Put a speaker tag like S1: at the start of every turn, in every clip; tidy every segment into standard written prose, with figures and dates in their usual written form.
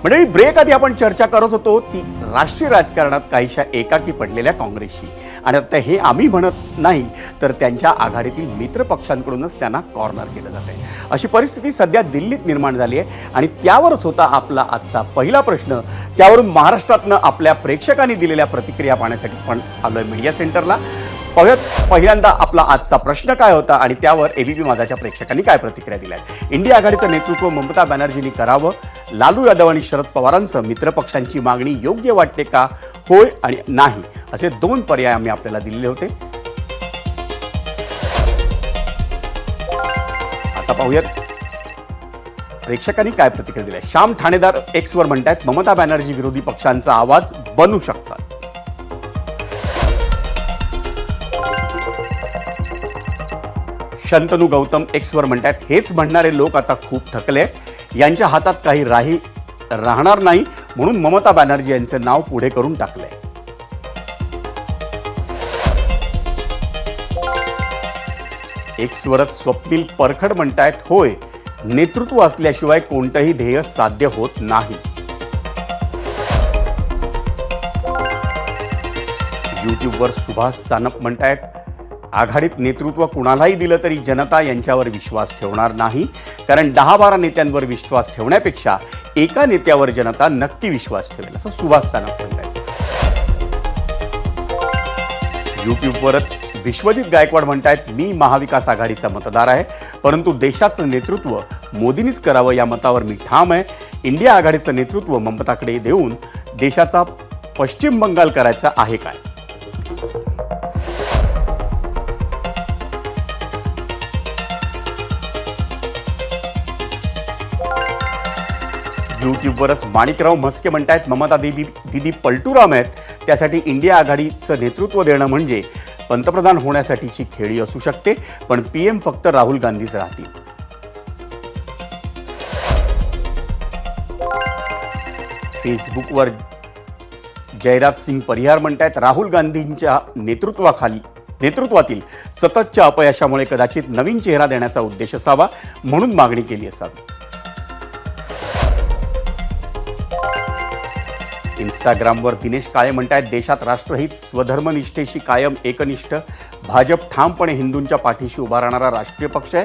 S1: मंडळी, ब्रेक आधी आपण चर्चा करत होतो ती राष्ट्रीय राजकारणात काहीशा एकाकी पडलेल्या काँग्रेसची. आणि आता हे आम्ही म्हणत नाही तर त्यांच्या आघाडीतील मित्र पक्षांकडूनच त्यांना कॉर्नर केलं जात आहे. अशी परिस्थिती सध्या दिल्लीत निर्माण झाली आहे आणि त्यावरच होता आपला आजचा पहिला प्रश्न. त्यावरून महाराष्ट्रातनं आपल्या प्रेक्षकांनी दिलेल्या प्रतिक्रिया पाहण्यासाठी पण आलोय मीडिया सेंटरला. पहिल्यांदा आपला आजचा प्रश्न काय होता आणि त्यावर एबीपी माझाच्या प्रेक्षकांनी काय प्रतिक्रिया दिल्या. इंडिया आघाडीचं नेतृत्व ममता बॅनर्जींनी करावं. लालू यादव आणि शरद पवारांसह मित्रपक्षांची मागणी योग्य वाटते का, होय आणि नाही, असे दोन पर्याय आम्ही आपल्याला दिलेले होते. आता पाहूयात प्रेक्षकांनी काय प्रतिक्रिया दिल्या. श्याम ठाणेदार एक्सवर म्हणतात, ममता बॅनर्जी विरोधी पक्षांचा आवाज बनू शकतात. शंतनू गौतम एक्सवर म्हणतात, हेच म्हणणारे लोक आता खूप थकले, यांच्या हातात काही राहणार नाही म्हणून ममता बॅनर्जी यांचे नाव पुढे करून टाकले. एक्सवरच स्वप्नील परखड म्हणतायत, होय, नेतृत्व असल्याशिवाय कोणतंही ध्येय साध्य होत नाही. युट्यूबवर सुभाष सानप म्हणतायत, आघाडीत नेतृत्व कुणालाही दिलं तरी जनता यांच्यावर विश्वास ठेवणार नाही, कारण 10-12 नेत्यांवर विश्वास ठेवण्यापेक्षा एका नेत्यावर जनता नक्की विश्वास ठेवेल, असं सुभाष सानप म्हणतात. युट्यूबवरच विश्वजित गायकवाड म्हणतायत, मी महाविकास आघाडीचा मतदार आहे, परंतु देशाचं नेतृत्व मोदींनीच करावं या मतावर मी ठाम आहे. इंडिया आघाडीचं नेतृत्व ममताकडे देऊन देशाचा पश्चिम बंगाल करायचा आहे काय. युट्यूबवरच माणिकराव म्हस्के म्हणतायत, ममता दिदी पलटूराम आहेत, त्यासाठी इंडिया आघाडीचं नेतृत्व देणं म्हणजे पंतप्रधान होण्यासाठीची खेळी असू शकते, पण पीएम फक्त राहुल गांधीच राहतील. फेसबुकवर जयराज सिंग परिहार म्हणतायत, राहुल गांधींच्या नेतृत्वातील सततच्या अपयशामुळे कदाचित नवीन चेहरा देण्याचा उद्देश असावा म्हणून मागणी केली असावी. इंस्टाग्रामवर दिनेश काळे म्हणतायत, देशात राष्ट्रहित स्वधर्मनिष्ठेशी कायम एकनिष्ठ भाजप ठामपणे हिंदूंच्या पाठीशी उभा राहणारा राष्ट्रीय पक्ष आहे,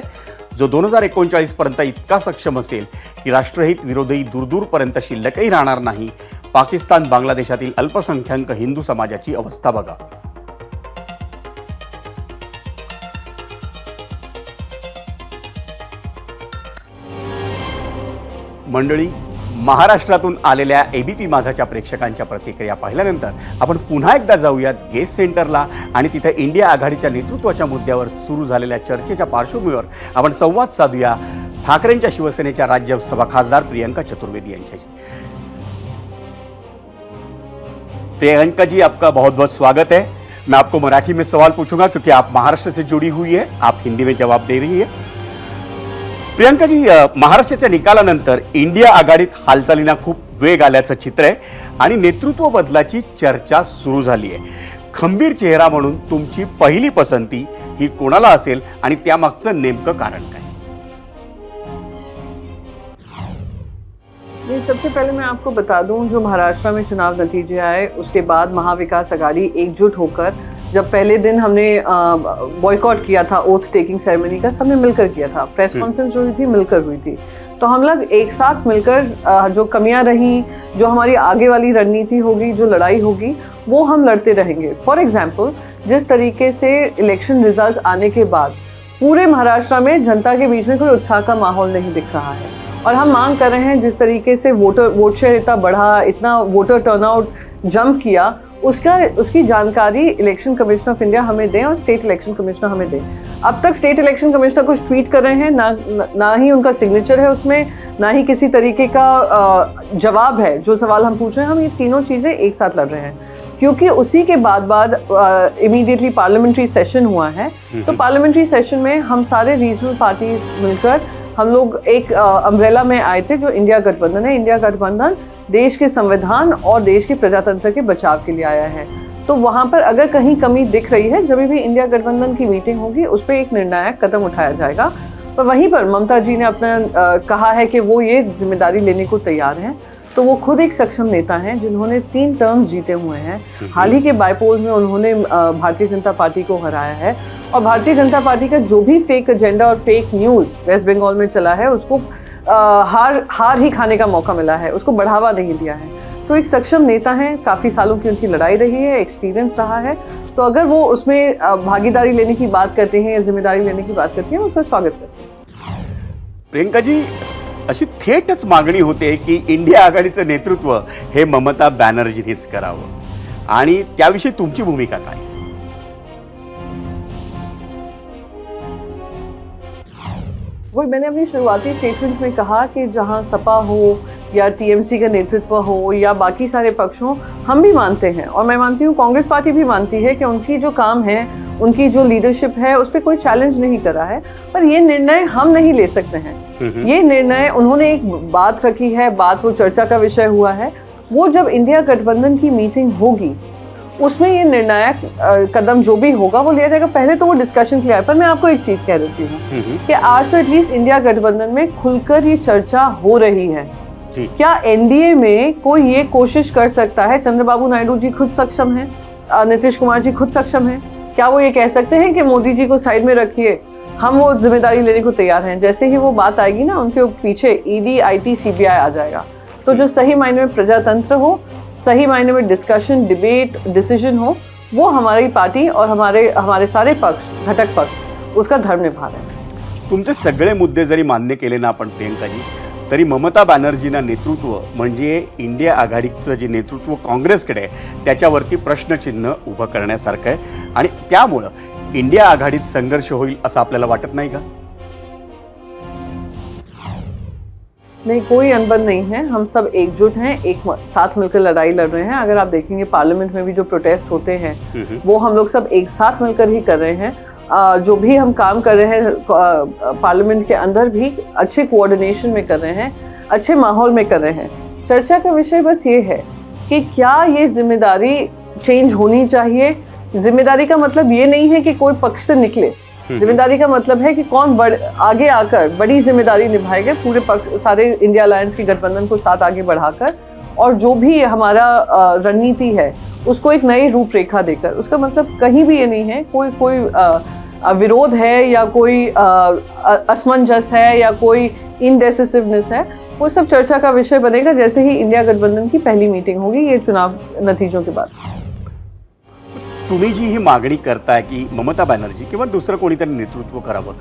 S1: जो 2039 पर्यंत इतका सक्षम असेल की राष्ट्रहित विरोधी दूरदूरपर्यंत शिल्लकही राहणार नाही. पाकिस्तान बांगलादेशातील अल्पसंख्याक हिंदू समाजाची अवस्था बघा. मंडळी, महाराष्ट्रातून आलेल्या एबीपी माझाच्या प्रेक्षकांच्या प्रतिक्रिया पाहिल्यानंतर आपण पुन्हा एकदा जाऊयात गेस्ट सेंटरला आणि तिथे इंडिया आघाडीच्या नेतृत्वाच्या मुद्द्यावर सुरू झालेल्या चर्चेच्या पार्श्वभूमीवर आपण संवाद साधूया ठाकरेंच्या शिवसेनेच्या राज्यसभा खासदार प्रियंका चतुर्वेदी यांच्याशी. प्रियंका जी, आपका बहुत बहुत स्वागत है. मैं आपको मराठी में सवाल पूछूंगा क्योंकि आप महाराष्ट्र से जुड़ी हुई है, आप हिंदी में जवाब दे रही है. प्रियंका जी, महाराष्ट्राच्या निकालानंतर इंडिया आघाडीत हालचालींना खूप वेग आल्याचं चित्र आहे आणि नेतृत्व बदलाची चर्चा सुरू झाली आहे. खंबीर चेहरा म्हणून तुमची पहिली पसंती ही कोणाला असेल आणि त्यामागचं नेमकं कारण काय.
S2: सबसे पहले मैं आपको बता दूं, जो महाराष्ट्र में चुनाव नतीजे आए उसके बाद महाविकास आघाड़ी एकजुट होकर, जब पहले दिन हमने बॉयकॉट किया था ओथ टेकिंग सेरेमनी का, सबने मिलकर किया था. प्रेस कॉन्फ्रेंस जो हुई थी मिलकर हुई थी. तो हम लोग एक साथ मिलकर जो कमियां रही, जो हमारी आगे वाली रणनीति होगी, जो लड़ाई होगी, वो हम लड़ते रहेंगे. फॉर एग्जाम्पल, जिस तरीके से इलेक्शन रिजल्ट्स आने के बाद पूरे महाराष्ट्र में जनता के बीच में कोई उत्साह का माहौल नहीं दिख रहा है और हम मांग कर रहे हैं, जिस तरीके से वोट शेयर इतना बढ़ा, इतना वोटर टर्नआउट जंप किया, उसकी जानकारी इलेक्शन कमिश्नर ऑफ इंडिया हमें दें और स्टेट इलेक्शन कमिश्नर हमें दें. अब तक स्टेट इलेक्शन कमिश्नर कुछ ट्वीट कर रहे हैं, ना ही उनका सिग्नेचर है उसमें, ना ही किसी तरीके का जवाब है जो सवाल हम पूछ रहे हैं. हम ये तीनों चीज़ें एक साथ लड़ रहे हैं क्योंकि उसी के बाद इमीडिएटली पार्लियामेंट्री सेशन हुआ है. तो पार्लियामेंट्री सेशन में हम सारे रीजनल पार्टीज मिलकर हम लोग एक अम्ब्रेला में आए थे जो इंडिया गठबंधन है. इंडिया गठबंधन देश के संविधान और देश के प्रजातंत्र के बचाव के लिए आया है. तो वहाँ पर अगर कहीं कमी दिख रही है, जब भी इंडिया गठबंधन की मीटिंग होगी उस पर एक निर्णायक कदम उठाया जाएगा. पर वहीं पर ममता जी ने अपना कहा है कि वो ये जिम्मेदारी लेने को तैयार हैं. तो वो खुद एक सक्षम नेता हैं जिन्होंने 3 टर्म्स जीते हुए हैं। हाल ही के बाईपोल्स में उन्होंने भारतीय जनता पार्टी को हराया है, और भारतीय जनता पार्टी का जो भी फेक एजेंडा और फेक न्यूज़ वेस्ट बंगाल में चला है उसको हार ही खाने का मौका मिला है, उसको बढ़ावा नहीं दिया है। तो एक सक्षम नेता हैं, काफ़ी सालों की उनकी लड़ाई रही है, एक्सपीरियंस रहा है, तो अगर वो उसमें भागीदारी लेने की बात करते हैं या जिम्मेदारी लेने की बात करती हैं, उसका स्वागत करते हैं।
S1: प्रियंकाजी, अशी थेटच मागणी होते की इंडिया आघाडीचं नेतृत्व हे ममता बॅनर्जीनेच करावं, आणि त्याविषयी तुमची भूमिका काय?
S2: वही मैंने अपनी शुरुआती स्टेटमेंट में कहा कि जहां सपा हो या टीएमसी का नेतृत्व हो या बाकी सारे पक्ष हों, हम भी मानते हैं, और मैं मानती हूँ कांग्रेस पार्टी भी मानती है कि उनकी जो काम है, उनकी जो लीडरशिप है, उस पर कोई चैलेंज नहीं करा है, पर ये निर्णय हम नहीं ले सकते हैं। ये निर्णय उन्होंने एक बात रखी है, बात वो चर्चा का विषय हुआ है, वो जब इंडिया गठबंधन की मीटिंग होगी उसमें ये निर्णायक कदम जो भी होगा वो लिया जाएगा। पहले तो वो डिस्कशन क्लियर है, पर मैं आपको एक चीज कह देती हूँ कि आज तो एटलीस्ट इंडिया गठबंधन में खुलकर ये चर्चा हो रही है। क्या एनडीए में कोई ये कोशिश कर सकता है? चंद्रबाबू नायडू जी खुद सक्षम है, नीतीश कुमार जी खुद सक्षम है, क्या वो ये कह सकते हैं कि मोदी जी को साइड में रखिए, हम वो जिम्मेदारी लेने को तैयार हैं? जैसे ही वो बात आएगी ना, उनके पीछे ईडी, आईटी, सीबीआई आ जाएगा। तो जो सही मायने में प्रजातंत्र हो, सही मायने में डिस्कशन, डिबेट, डिसीजन हो, वो हमारी पार्टी और हमारे सारे पक्ष, घटक पक्ष, उसका धर्म निभा रहे हैं।
S1: तुमचे सगळे मुद्दे जरी मान्य केले ना आपण प्रियंकाजी, तरी ममता बॅनर्जींना नेतृत्व म्हणजे इंडिया आघाडीचं जे नेतृत्व काँग्रेसकडे आहे त्याच्यावरती प्रश्नचिन्ह उभं करण्यासारखं आहे, आणि त्यामुळं इंडिया आघाडीत संघर्ष होईल असं आपल्याला वाटत नाही का?
S2: नहीं, कोई अनबन नहीं है, हम सब एकजुट हैं, एक साथ मिलकर लड़ाई लड़ रहे हैं। अगर आप देखेंगे पार्लियामेंट में भी जो प्रोटेस्ट होते हैं वो हम लोग सब एक साथ मिलकर ही कर रहे हैं। जो भी हम काम कर रहे हैं पार्लियामेंट के अंदर भी अच्छे कोऑर्डिनेशन में कर रहे हैं, अच्छे माहौल में कर रहे हैं। चर्चा का विषय बस ये है कि क्या ये जिम्मेदारी चेंज होनी चाहिए। जिम्मेदारी का मतलब ये नहीं है कि कोई पक्ष से निकले, जिम्मेदारी का मतलब है कि कौन आगे आकर बड़ी जिम्मेदारी निभाएगा, पूरे पक्ष, सारे इंडिया अलायंस के गठबंधन को साथ आगे बढ़ाकर, और जो भी हमारा रणनीति है उसको एक नई रूपरेखा देकर। उसका मतलब कहीं भी ये नहीं है कोई विरोध है या कोई असमंजस है या कोई इनडेसिसिवनेस है। वो सब चर्चा का विषय बनेगा जैसे ही इंडिया गठबंधन की पहली मीटिंग होगी ये चुनाव नतीजों के बाद।
S1: तुम्ही जी ही मागणी करताय की ममता बॅनर्जी किंवा दुसरं कोणीतरी नेतृत्व करावं,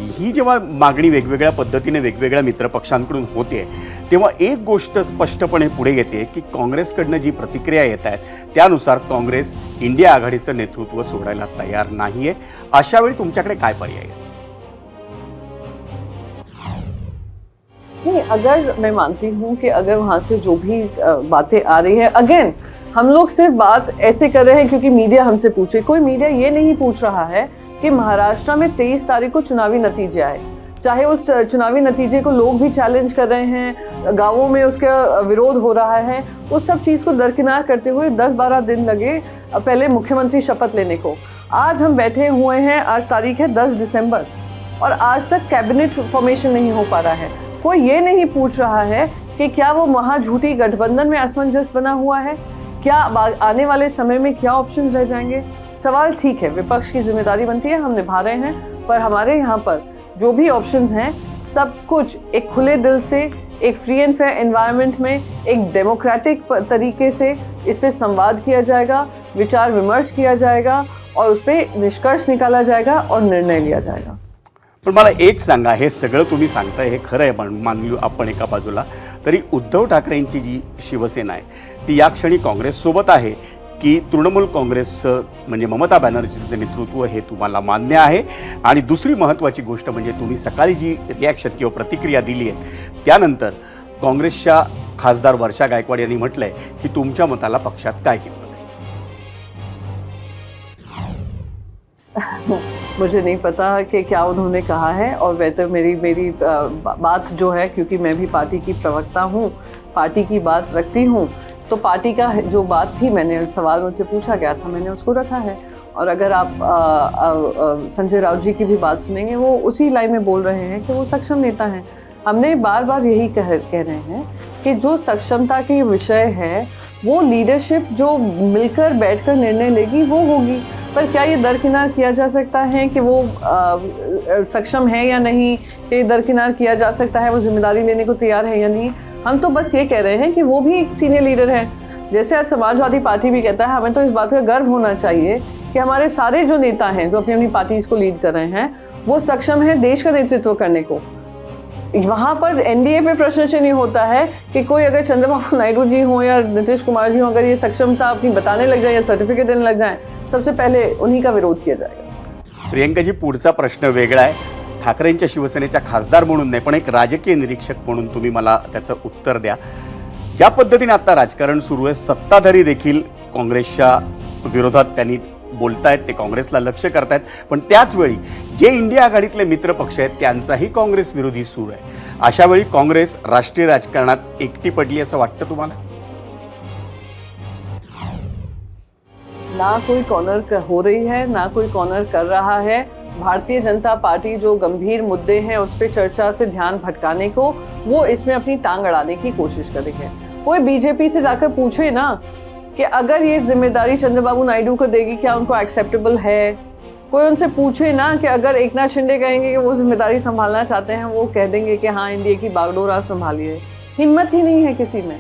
S1: ही जेव्हा मागणी वेगवेगळ्या पद्धतीने वेगवेगळ्या मित्रपक्षांकडून होते, तेव्हा एक गोष्ट स्पष्टपणे पुढे येते की काँग्रेसकडनं जी प्रतिक्रिया येत आहेत त्यानुसार काँग्रेस इंडिया आघाडीचं नेतृत्व सोडायला तयार नाहीये। अशा वेळी तुमच्याकडे काय पर्याय आहे?
S2: नहीं, अगर मैं मानती हूँ कि अगर वहाँ से जो भी बातें आ रही है, अगेन हम लोग सिर्फ बात ऐसे कर रहे हैं क्योंकि मीडिया हमसे पूछे। कोई मीडिया ये नहीं पूछ रहा है कि महाराष्ट्र में 23 तारीख को चुनावी नतीजे आए, चाहे उस चुनावी नतीजे को लोग भी चैलेंज कर रहे हैं, गांवों में उसका विरोध हो रहा है, उस सब चीज़ को दरकिनार करते हुए 10-12 दिन लगे पहले मुख्यमंत्री शपथ लेने को। आज हम बैठे हुए हैं, आज तारीख है 10 दिसंबर, और आज तक कैबिनेट फॉर्मेशन नहीं हो पा रहा है। कोई ये नहीं पूछ रहा है कि क्या वो महाझूठी गठबंधन में असमंजस बना हुआ है, क्या आने वाले समय में क्या ऑप्शंस रह जाएंगे। सवाल ठीक है, विपक्ष की जिम्मेदारी बनती है, हम निभा रहे हैं, पर हमारे यहाँ पर जो भी ऑप्शंस हैं सब कुछ एक खुले दिल से, एक फ्री एंड फेयर एनवायरनमेंट में, एक डेमोक्रेटिक तरीके से इस पे संवाद किया जाएगा, विचार विमर्श किया जाएगा, और उस पर निष्कर्ष निकाला जाएगा और निर्णय लिया जाएगा।
S1: पण मला एक सांगा, हे सगळं तुम्ही सांगताय हे खरं आहे, मानली आपण एका बाजूला, तरी उद्धव ठाकरेंची जी शिवसेना आहे ती या क्षणी काँग्रेससोबत आहे की तृणमूल काँग्रेसचं म्हणजे ममता बॅनर्जीचं नेतृत्व हे तुम्हाला मान्य आहे? आणि दुसरी महत्त्वाची गोष्ट म्हणजे तुम्ही सकाळी जी रिॲक्शन किंवा प्रतिक्रिया दिली आहे त्यानंतर काँग्रेसच्या खासदार वर्षा गायकवाड यांनी म्हटलंय की तुमच्या मताला पक्षात काय किंमत आहे?
S2: मुझे नहीं पता कि क्या उन्होंने कहा है, और वैसे मेरी बात जो है, क्योंकि मैं भी पार्टी की प्रवक्ता हूँ, पार्टी की बात रखती हूँ, तो पार्टी का जो बात थी, मैंने सवाल मुझसे पूछा गया था, मैंने उसको रखा है। और अगर आप संजय राउत जी की भी बात सुनेंगे, वो उसी लाइन में बोल रहे हैं कि वो सक्षम नेता हैं। हमने बार बार यही कह रहे हैं कि जो सक्षमता के विषय है वो लीडरशिप जो मिलकर बैठकर निर्णय लेगी वो होगी। पर क्या ये दरकिनार किया जा सकता है कि वो सक्षम है या नहीं, कि ये दरकिनार किया जा सकता है वो जिम्मेदारी लेने को तैयार है या नहीं? हम तो बस ये कह रहे हैं कि वो भी एक सीनियर लीडर है। जैसे आज समाजवादी पार्टी भी कहता है, हमें तो इस बात का गर्व होना चाहिए कि हमारे सारे जो नेता हैं जो अपनी अपनी पार्टीज को लीड कर रहे हैं वो सक्षम है देश का नेतृत्व करने को। वहाँ पर एनडीए पे प्रश्न चिन्ह होता है कि कोई अगर चंद्रबाबू नायडू जी हो या नीतीश कुमार जी हो, अगर ये सक्षमता अपनी बताने लग जाए या सर्टिफिकेट देने लग जाए, सबसे पहले उन्हीं का विरोध किया जाएगा।
S1: प्रियंकाजी, पुढचा प्रश्न वेगळा आहे. ठाकरेंच्या शिवसेनेच्या खासदार म्हणून नाही, पण एक राजकीय निरीक्षक म्हणून तुम्ही मला त्याचं उत्तर द्या. ज्या पद्धतीने आता राजकारण सुरू आहे, सत्ताधारी देखील काँग्रेसच्या विरोधात त्यांनी बोलतायत, ते काँग्रेसला लक्ष्य करतायत, पण त्याच वेळी जे इंडिया आघाडीतले मित्र पक्ष आहेत त्यांचाही काँग्रेस विरोधी सूर आहे. अशा वेळी काँग्रेस राष्ट्रीय राजकारणात एकटी पडली असं वाटतं तुम्हाला?
S2: ना कोई कॉर्नर हो रही है, ना कोई कॉर्नर कर रहा है। भारतीय जनता पार्टी जो गंभीर मुद्दे हैं उस पर चर्चा से ध्यान भटकाने को वो इसमें अपनी टांग अड़ाने की कोशिश कर रही है। कोई बीजेपी से जाकर पूछे ना कि अगर ये जिम्मेदारी चंद्रबाबू नायडू को देगी, क्या उनको एक्सेप्टेबल है? कोई उनसे पूछे ना कि अगर एकनाथ शिंदे कहेंगे कि वो जिम्मेदारी संभालना चाहते हैं, वो कह देंगे कि हाँ एनडीए की बागडोर आप संभालिए। हिम्मत ही नहीं है किसी में।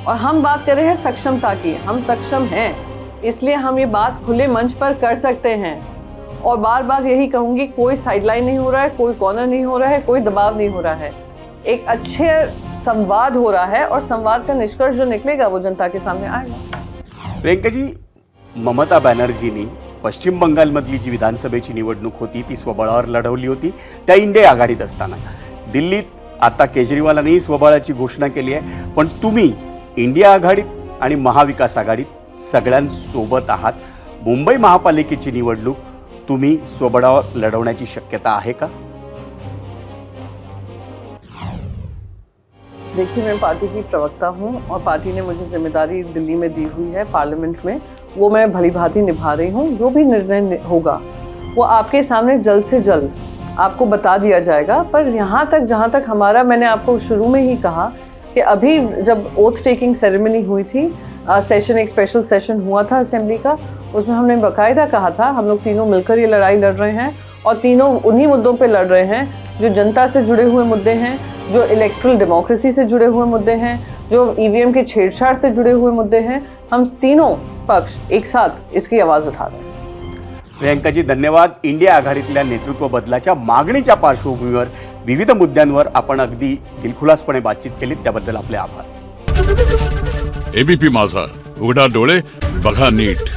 S2: और हम बात कर रहे हैं सक्षमता की, हम सक्षम हैं इसलिए हम ये बात खुले मंच पर कर सकते हैं। और बार बार यही कहूँगी, कोई साइडलाइन नहीं हो रहा है, कोई कॉर्नर नहीं हो रहा है, कोई दबाव नहीं हो रहा है, एक अच्छे संवाद हो रहा है और संवाद का निष्कर्ष जो निकलेगा वो जनता के सामने आएगा।
S1: प्रियंकाजी, ममता बॅनर्जींनी पश्चिम बंगालमधली जी विधानसभेची निवडणूक होती ती स्वबळावर लढवली होती, त्या इंडिया आघाडीत असताना. दिल्लीत आता केजरीवालांनी स्वबळाची घोषणा केली आहे, पण तुम्ही इंडिया आघाडीत आणि महाविकास आघाडीत सगळ्यांसोबत आहात. मुंबई महापालिकेची निवडणूक तुम्ही स्वबळावर लढवण्याची शक्यता आहे का?
S2: देखिए, मैं पार्टी की प्रवक्ता हूँ और पार्टी ने मुझे जिम्मेदारी दिल्ली में दी हुई है पार्लियामेंट में, वो मैं भली भांति निभा रही हूँ। जो भी निर्णय होगा वो आपके सामने जल्द से जल्द आपको बता दिया जाएगा। पर यहाँ तक जहाँ तक हमारा, मैंने आपको शुरू में ही कहा कि अभी जब ओथ टेकिंग सेरेमनी हुई थी, सेशन, एक स्पेशल सेशन हुआ था असेंबली का, उसमें हमने बाकायदा कहा था हम लोग तीनों मिलकर ये लड़ाई लड़ रहे हैं और तीनों उन्हीं मुद्दों पे लड़ रहे हैं जो जनता से जुड़े हुए मुद्दे हैं, जो इलेक्ट्रल डेमोक्रेसी से जुड़े हुए मुद्दे हैं, जो ईवीएम के छेड़छाड़ से जुड़े हुए मुद्दे हैं। हम तीनों पक्ष एक साथ इसकी आवाज़ उठा रहे हैं।
S1: प्रियंकाजी, धन्यवाद. इंडिया आघाडीतल्या नेतृत्व बदलाच्या मागणीच्या पार्श्वभूमीवर विविध मुद्द्यांवर आपण अगदी दिलखुलासपणे बातचीत केली, त्याबद्दल आपले आभार.
S3: एबीपी माझा, उघडा डोळे बघा नीट.